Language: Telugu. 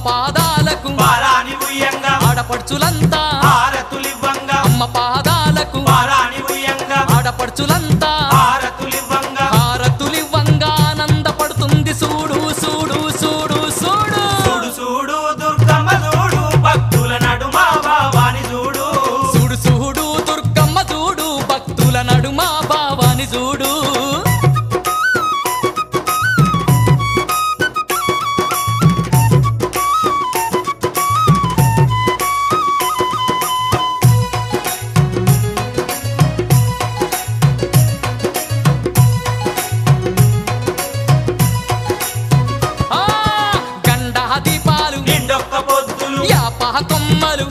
పాదాలకు పారాని ఉయ్యంగా ఆడపడుచులంతా హారతులివ్వంగా అమ్మ పాదాలకు పారాని ఉయ్యంగా ఆడపడుచులంతా హారతులివ్వంగా హారతులివ్వంగా ఆనందపడుతుంది చూడు చూడు చూడు చూడు చూడు చూడు దుర్గమ్మ చూడు భక్తుల నడుమ భావాని చూడు చూడు చూడు దుర్గమ్మ చూడు భక్తుల నడుమ భావాని చూడు నిండొక్క పొద్దులు యాప కొమ్మలు